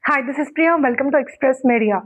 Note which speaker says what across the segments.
Speaker 1: Hi, this is Priya. Welcome to Express Media.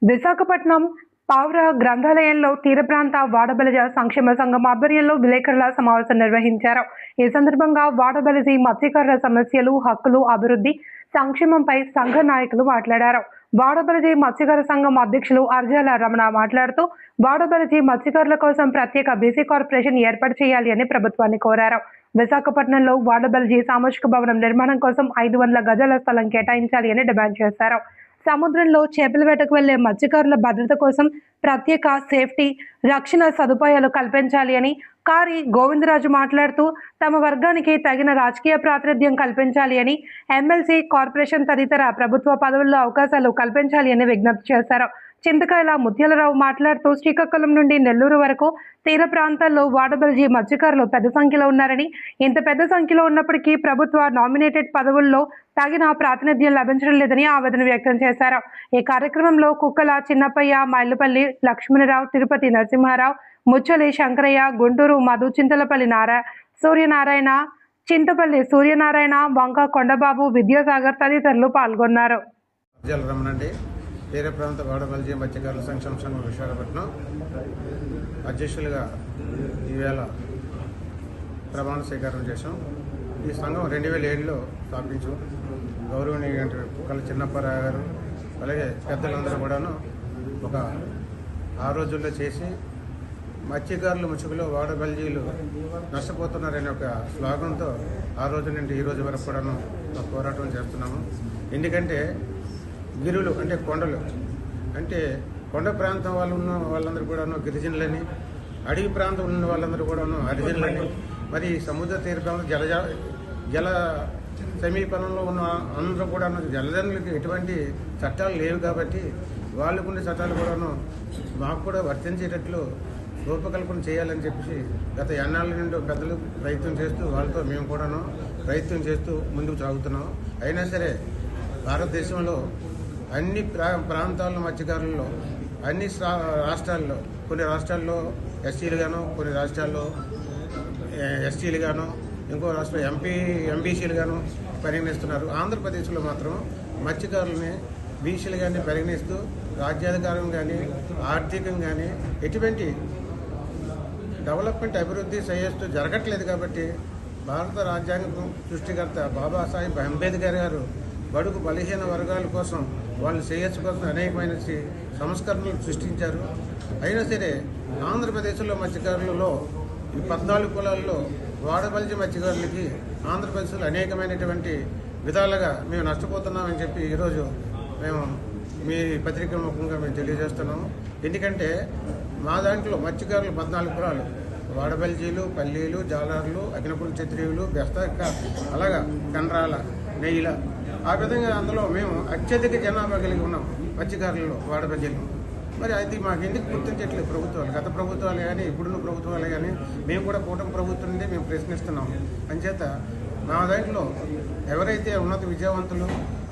Speaker 1: Visakhapatnam పావుర గ్రంథాలయంలో తీర ప్రాంత వాడబలిజ సంక్షేమ సంఘం ఆధ్వర్యంలో విలేకరుల సమావేశం నిర్వహించారు. ఈ సందర్భంగా వాడబలిజి మత్స్యకారుల సమస్యలు, హక్కులు, అభివృద్ధి, సంక్షేమంపై సంఘ నాయకులు మాట్లాడారు. వాడబలిజి మత్స్యకార సంఘం అధ్యక్షులు అర్జాల రమణ మాట్లాడుతూ వాడబలిజి మత్స్యకారుల కోసం ప్రత్యేక బీసీ కార్పొరేషన్ ఏర్పాటు చేయాలి అని ప్రభుత్వాన్ని కోరారు. విశాఖపట్నంలో వాడబలిజి సామాజిక భవనం నిర్మాణం కోసం 500 గజాల స్థలం కేటాయించాలి అని డిమాండ్ చేశారు. సముద్రంలో చేపల వేటకు వెళ్లే మత్స్యకారుల భద్రత కోసం ప్రత్యేక సేఫ్టీ, రక్షణ సదుపాయాలు కల్పించాలి అని కారి గోవిందరాజు మాట్లాడుతూ తమ వర్గానికి తగిన రాజకీయ ప్రాతినిధ్యం కల్పించాలి అని, ఎమ్మెల్సీ, కార్పొరేషన్ తదితర ప్రభుత్వ పదవుల్లో అవకాశాలు కల్పించాలి అని విజ్ఞప్తి చేశారు. చింతకాయల ముత్యాలరావు మాట్లాడుతూ శ్రీకాకుళం నుండి నెల్లూరు వరకు తీర ప్రాంతాల్లో వాడబలిజి మత్స్యకారులు పెద్ద సంఖ్యలో ఉన్నారని, ఇంత పెద్ద సంఖ్యలో ఉన్నప్పటికీ ప్రభుత్వ నామినేటెడ్ పదవుల్లో తగిన ప్రాతినిధ్యం లభించడం లేదని ఆవేదన వ్యక్తం చేశారు. ఈ కార్యక్రమంలో కుక్కల చిన్నప్పయ్య, మైలుపల్లి లక్ష్మణరావు, తిరుపతి నరసింహారావు, ముచ్చలి శంకరయ్య, గుంటూరు మధు, చింతలపల్లి సూర్యనారాయణ, చింతపల్లి సూర్యనారాయణ, వంక కొండబాబు, విద్యాసాగర్ తదితరులు పాల్గొన్నారు.
Speaker 2: తీర ప్రాంత వాడబలిజి మత్స్యకారుల సంక్షేమ సంఘం విశాఖపట్నం అధ్యక్షులుగా ఈవేళ ప్రమాణ స్వీకారం చేశాం. ఈ సంఘం 2007లో స్థాపించాం. గౌరవనీయ కుక్కల చిన్నప్పారావు గారు అలాగే పెద్దలందరూ కూడాను ఆ రోజుల్లో చేసి మత్స్యకారులు ముసుగులో వాడబలిజీలు నష్టపోతున్నారనే ఒక స్లోగన్తో ఆ రోజు నుండి ఈ రోజు వరకు కూడాను పోరాటం చేస్తున్నాము. ఎందుకంటే గిరులు అంటే కొండలు, అంటే కొండ ప్రాంతం వాళ్ళు ఉన్న వాళ్ళందరూ కూడాను గిరిజనులని, అడవి ప్రాంతం ఉన్న వాళ్ళందరూ కూడాను హరిజనులని, మరి సముద్ర తీర ప్రాంతం జల సమీపంలో ఉన్న అందరూ కూడాను జలజనులకి ఎటువంటి చట్టాలు లేవు కాబట్టి వాళ్ళకుండే చట్టాలు కూడాను మాకు కూడా వర్తించేటట్లు రూపకల్పన చేయాలని చెప్పి గత ఎన్నాళ్ళ నుండి పెద్దలు ప్రయత్నం చేస్తూ వాళ్ళతో మేము కూడాను ప్రయత్నం చేస్తూ ముందుకు సాగుతున్నాం. అయినా సరే భారతదేశంలో అన్ని ప్రాంతాల మత్స్యకారుల్లో అన్ని రాష్ట్రాల్లో, కొన్ని రాష్ట్రాల్లో ఎస్సీలు గాను, కొన్ని రాష్ట్రాల్లో ఎస్టీలు గాను, ఇంకో రాష్ట్రం ఎంబీసీలు గాను పరిగణిస్తున్నారు. ఆంధ్రప్రదేశ్లో మాత్రం మత్స్యకారులని బీసీలు కానీ పరిగణిస్తూ రాజ్యాధికారం కానీ ఆర్థికం కానీ ఎటువంటి డెవలప్మెంట్, అభివృద్ధి శ్రేయస్సు జరగట్లేదు. కాబట్టి భారత రాజ్యాంగం సృష్టికర్త బాబాసాహెబ్ అంబేద్కర్ గారు బడుగు బలహీన వర్గాల కోసం, వాళ్ళ శ్రేయస్సు కోసం అనేకమైన సంస్కరణలు సృష్టించారు. అయినా సరే ఆంధ్రప్రదేశ్లో మత్స్యకారులలో ఈ 14 కులాల్లో వాడబలిజి మత్స్యకారులకి ఆంధ్రప్రదేశ్లో అనేకమైనటువంటి విధాలుగా మేము నష్టపోతున్నామని చెప్పి ఈరోజు మేము మీ పత్రిక ముఖంగా మేము తెలియజేస్తున్నాము. ఎందుకంటే మా దాంట్లో మత్స్యకారులు 14 కులాలు, వాడబలిజీలు, పల్లీలు, జాలార్లు, అగ్నికుల క్షత్రియులు, బెస్తక్క, అలాగా కండ్రాల, నెయ్యిల, ఆ విధంగా అందులో మేము అత్యధిక జనాభా కలిగి ఉన్నాం మత్స్యకారులలో వాడబలిజీలు. మరి అది మాకు ఎందుకు గుర్తించట్లేదు ప్రభుత్వాలు, గత ప్రభుత్వాలు కానీ ఇప్పుడున్న ప్రభుత్వాలు కానీ. మేము కూడా కూటమి ప్రభుత్వం నుండి మేము ప్రశ్నిస్తున్నాం. అంచేత మా దాంట్లో ఎవరైతే ఉన్నత విద్యావంతులు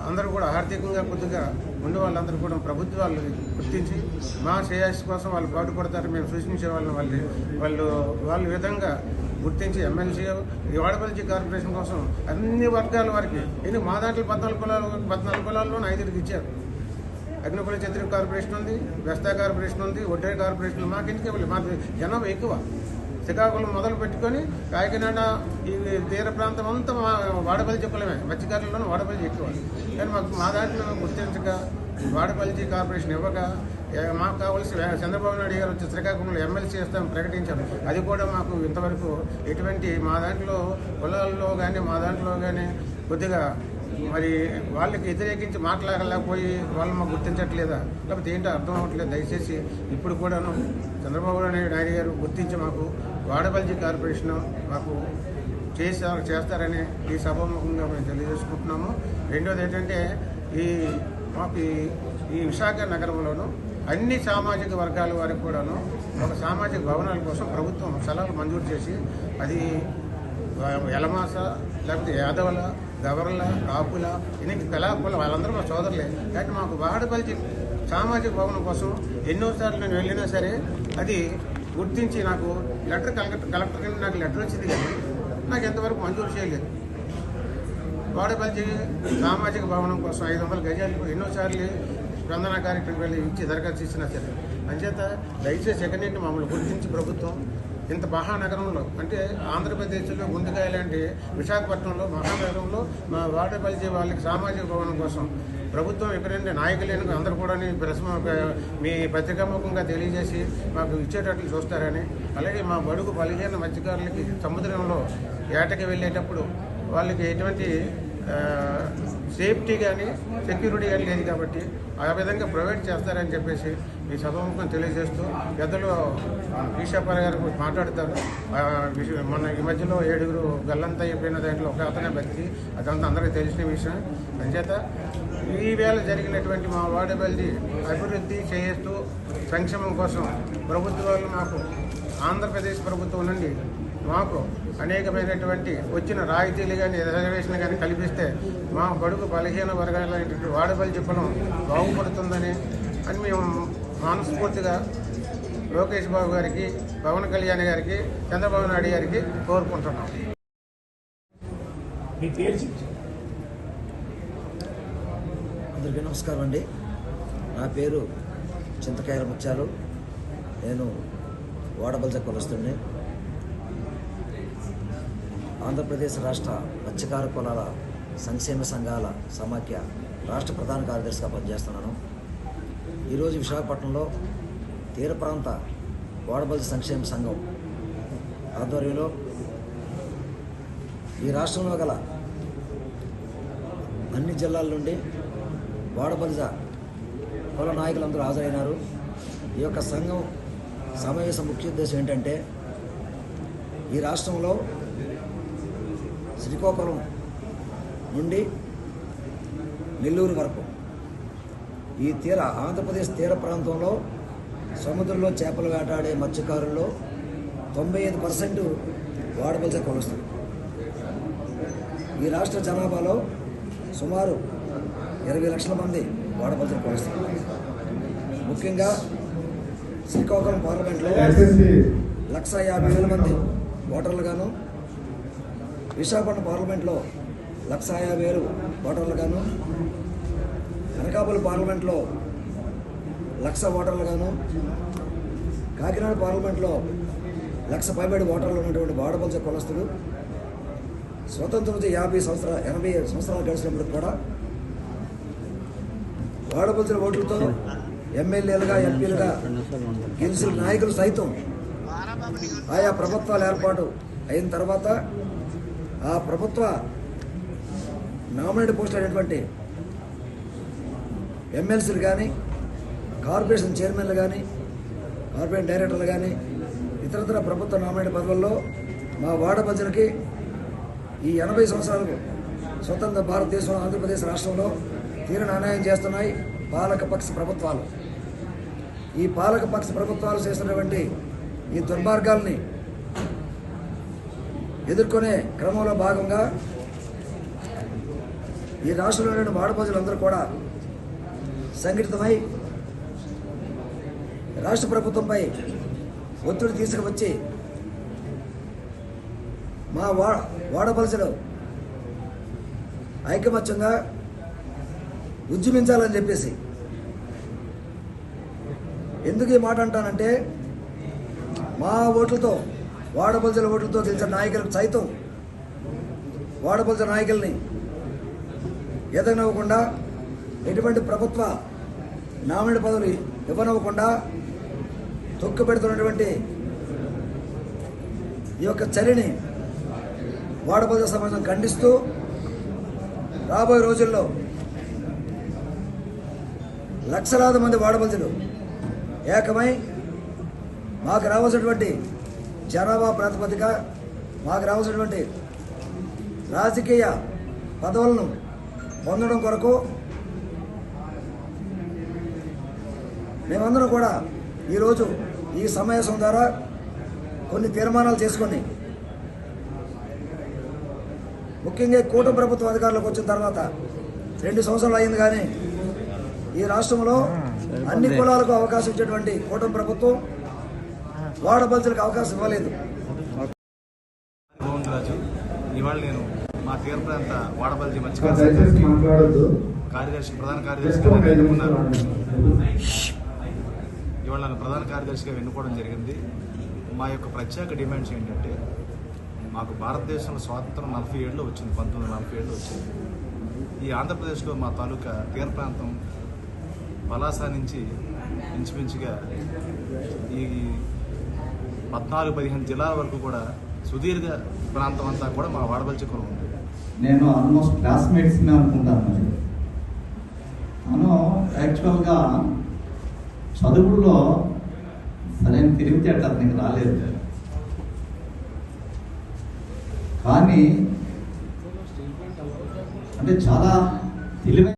Speaker 2: అందరూ కూడా ఆర్థికంగా కొద్దిగా ఉండే వాళ్ళందరూ కూడా ప్రభుత్వాలు గుర్తించి మా శ్రేయస్సు కోసం వాళ్ళు పాటుపడతారు, మేము సూచించే వాళ్ళ విధంగా గుర్తించి ఎమ్మెల్సీ వాడబలిజి కార్పొరేషన్ కోసం అన్ని వర్గాల వారికి, ఎందుకు మా దాంట్లో 14 కులాల్లో 5కి ఇచ్చారు. అగ్నికుల క్షత్రియ కార్పొరేషన్ ఉంది, వెస్తా కార్పొరేషన్ ఉంది, ఒడ్డేరి కార్పొరేషన్. మాకు ఎందుకు ఇవ్వాలి? మాకు జనాభా ఎక్కువ. శ్రీకాకుళం మొదలు పెట్టుకొని కాకినాడ ఈ తీర ప్రాంతం అంతా వాడబలిజి కులమే, మత్స్యకారులను వాడబలిజి ఎక్కువ. కానీ మా దాంట్లో గుర్తించక వాడబలిజి కార్పొరేషన్ ఇవ్వక మాకు కావాల్సి చంద్రబాబు నాయుడు గారు వచ్చి శ్రీకాకుళంలో ఎమ్మెల్సీ చేస్తామని ప్రకటించారు. అది కూడా మాకు ఇంతవరకు ఎటువంటి మా దాంట్లో కులాల్లో కానీ మా దాంట్లో కానీ కొద్దిగా మరి వాళ్ళకి వ్యతిరేకించి మాట్లాడలేకపోయి వాళ్ళు మాకు గుర్తించట్లేదా, లేకపోతే ఏంటో అర్థం అవ్వట్లేదు. దయచేసి ఇప్పుడు కూడాను చంద్రబాబు నాయుడు గారు గుర్తించి మాకు వాడబలిజి కార్పొరేషన్ మాకు చేస్తారని ఈ సభాముఖంగా మేము తెలియజేసుకుంటున్నాము. రెండోది ఏంటంటే మాకు ఈ విశాఖ నగరంలోనూ అన్ని సామాజిక వర్గాల వారికి కూడాను ఒక సామాజిక భవనాల కోసం ప్రభుత్వం స్థలాలు మంజూరు చేసి, అది ఎలమాస, లేకపోతే యాదవుల, గవర్ల, కాపుల, ఎన్ని కళాకుల వాళ్ళందరూ మా సోదరులే. కానీ మాకు వాడబలిజి సామాజిక భవనం కోసం ఎన్నోసార్లు నేను వెళ్ళినా సరే అది గుర్తించి నాకు కలెక్టర్ కింద నాకు లెటర్ వచ్చింది, కానీ నాకు ఎంతవరకు మంజూరు చేయలేదు. వాడపల్లి సామాజిక భవనం కోసం 500 గజాలు ఎన్నోసార్లు స్పందన కార్యక్రమాలు ఇచ్చి దరఖాస్తు ఇచ్చినా సరే అంచేత దయచేసి ఎక్కడి మమ్మల్ని గుర్తించి ప్రభుత్వం ఇంత మహానగరంలో అంటే ఆంధ్రప్రదేశ్లో గుండెకాయ లాంటి విశాఖపట్నంలో మహానగరంలో మా వాడపల్లి వాళ్ళకి సామాజిక భవనం కోసం ప్రభుత్వం ఎక్కడంటే నాయకులేని అందరూ కూడా మీ పత్రికాముఖంగా తెలియజేసి మాకు ఇచ్చేటట్లు చూస్తారని, అలాగే మా బడుగు బలహీన మత్స్యకారులకి సముద్రంలో ఏటకి వెళ్ళేటప్పుడు వాళ్ళకి ఎటువంటి సేఫ్టీ కానీ సెక్యూరిటీ కానీ లేదు కాబట్టి ఆ విధంగా ప్రొవైడ్ చేస్తారని చెప్పేసి ఈ సభాముఖం తెలియజేస్తూ పెద్దలు ఈశాపాల గారు మాట్లాడతారు. మొన్న ఈ మధ్యలో 7 గల్లంతా అయిపోయిన దాంట్లో ఒక అతనే బతికి అదంతా అందరికీ తెలిసిన విషయం. అంచేత ఈవేళ జరిగినటువంటి మా వాడపల్లి అభివృద్ధి చేస్తూ సంక్షేమం కోసం ప్రభుత్వాలు మాకు ఆంధ్రప్రదేశ్ ప్రభుత్వం నుండి మాకు అనేకమైనటువంటి వచ్చిన రాయితీలు కానీ రిజర్వేషన్ కానీ కల్పిస్తే మా బడుగు బలహీన వర్గాలైనటువంటి వాడపల్లి చెప్పడం బాగుపడుతుందని అని మేము మనస్ఫూర్తిగా లోకేష్ బాబు గారికి, పవన్ కళ్యాణ్ గారికి, చంద్రబాబు నాయుడు గారికి కోరుకుంటున్నాం.
Speaker 3: అందరికీ నమస్కారం అండి. నా పేరు చింతకాయల ముత్యాలు. నేను వాడబల్జ కులస్తుడిని. ఆంధ్రప్రదేశ్ రాష్ట్ర మత్స్యకార కులాల సంక్షేమ సంఘాల సమాఖ్య రాష్ట్ర ప్రధాన కార్యదర్శిగా పనిచేస్తున్నాను. ఈరోజు విశాఖపట్నంలో తీర ప్రాంత వాడబల్జ సంక్షేమ సంఘం ఆధ్వర్యంలో ఈ రాష్ట్రంలో గల అన్ని జిల్లాల నుండి వాడబల్జ కుల నాయకులందరూ హాజరైనారు. ఈ యొక్క సంఘం సమావేశం ముఖ్య ఉద్దేశం ఏంటంటే ఈ రాష్ట్రంలో శ్రీకాకుళం నుండి నెల్లూరు వరకు ఈ ఆంధ్రప్రదేశ్ తీర ప్రాంతంలో సముద్రంలో చేపలు వేటాడే మత్స్యకారుల్లో 95% వాడబల్జ కులస్తులు. ఈ రాష్ట్ర జనాభాలో సుమారు 20 లక్షల మంది వాడబల్జ కులస్తులు. ముఖ్యంగా శ్రీకాకుళం పార్లమెంట్లో 1,50,000 మంది ఓటర్లుగాను, విశాఖపట్నం పార్లమెంట్లో 1,50,000 ఓటర్లుగాను, అనకాపల్లి పార్లమెంట్లో 1,00,000 ఓటర్లుగాను, కాకినాడ పార్లమెంట్లో 1,00,000 పైబడి ఓటర్లు ఉన్నటువంటి వాడబల్జ కులస్తులు స్వతంత్రం వచ్చి 80 సంవత్సరాలు గడిచినప్పుడు కూడా వాడబల్జల ఓట్లతో ఎమ్మెల్యేలుగా, ఎంపీలుగా గెలిచిన నాయకులు సైతం ఆయా ప్రభుత్వాలు ఏర్పాటు అయిన తర్వాత ఆ ప్రభుత్వ నామినేట్ పోస్టులు అయినటువంటి ఎమ్మెల్సీలు కానీ, కార్పొరేషన్ చైర్మన్లు కానీ, కార్పొరేషన్ డైరెక్టర్లు కానీ, ఇతరతర ప్రభుత్వ నామినేట్ పదవుల్లో మా వాడబల్జలకి ఈ 80 సంవత్సరాలకు స్వతంత్ర భారతదేశంలో ఆంధ్రప్రదేశ్ రాష్ట్రంలో తీరని అన్యాయం చేస్తున్నాయి పాలకపక్ష ప్రభుత్వాలు. ఈ పాలకపక్ష ప్రభుత్వాలు చేస్తున్నటువంటి ఈ దుర్మార్గాల్ని ఎదుర్కొనే క్రమంలో భాగంగా ఈ రాష్ట్రంలోని వాడబల్జలందరూ కూడా సంఘటితమై రాష్ట్ర ప్రభుత్వంపై ఒత్తిడి తీసుకువచ్చి మా వాడబల్జలు ఐకమత్యంగా ఉద్యమించాలని చెప్పేసి. ఎందుకు ఈ మాట అంటానంటే మా ఓట్లతో, వాడబల్జల ఓట్లతో గెలిచిన నాయకులకు సైతం వాడబల్జ నాయకుల్ని ఎదగనివ్వకుండా, ఎటువంటి ప్రభుత్వ నామినేట్ పదవులు ఇవ్వనివ్వకుండా తొక్కుపెడుతున్నటువంటి ఈ యొక్క చర్యని వాడబల్జ సమాజం ఖండిస్తూ రాబోయే రోజుల్లో లక్షలాది మంది వాడబల్జలు ఏకమై మాకు రావాల్సినటువంటి జనాభా ప్రాతిపదిక, మాకు రావాల్సినటువంటి రాజకీయ పదవులను పొందడం కొరకు మేమందరం కూడా ఈరోజు ఈ సమావేశం ద్వారా కొన్ని తీర్మానాలు చేసుకొని, ముఖ్యంగా కూటమి ప్రభుత్వం అధికారంలోకి వచ్చిన తర్వాత 2 సంవత్సరాలు అయింది, కానీ ఈ రాష్ట్రంలో అన్ని కులాలకు అవకాశం ఇచ్చేటువంటి కూటమి ప్రభుత్వం వాడబల్జలకు అవకాశం ఇవ్వలేదు.
Speaker 4: రాజు, ఇవాళ నేను మా మా తీర ప్రాంత వాడబల్జీ
Speaker 5: దయచేసి మాట్లాడొద్దు.
Speaker 4: ప్రధాన కార్యదర్శిగా ఎన్నుకున్నారు. ఇవాళ నన్ను ప్రధాన కార్యదర్శిగా ఎన్నుకోవడం జరిగింది. మా యొక్క ప్రత్యేక డిమాండ్స్ ఏంటంటే, మాకు భారతదేశంలో స్వాతంత్రం 47లో వచ్చింది, 1947లో వచ్చింది. ఈ ఆంధ్రప్రదేశ్లో మా తాలూకా తీర ప్రాంతం పలాస నుంచి ఇంచుమించుగా ఈ 14-15 జిల్లాల వరకు కూడా సుదీర్ఘ ప్రాంతం అంతా కూడా మా వాడబల్చి కులం ఉంది.
Speaker 6: నేను ఆల్మోస్ట్ క్లాస్మేట్స్ని అనుకుంటాను. మరి మనం యాక్చువల్గా చదువుల్లో సరైన తెలివితేట అతనికి రాలేదు, కానీ అంటే చాలా తెలివైన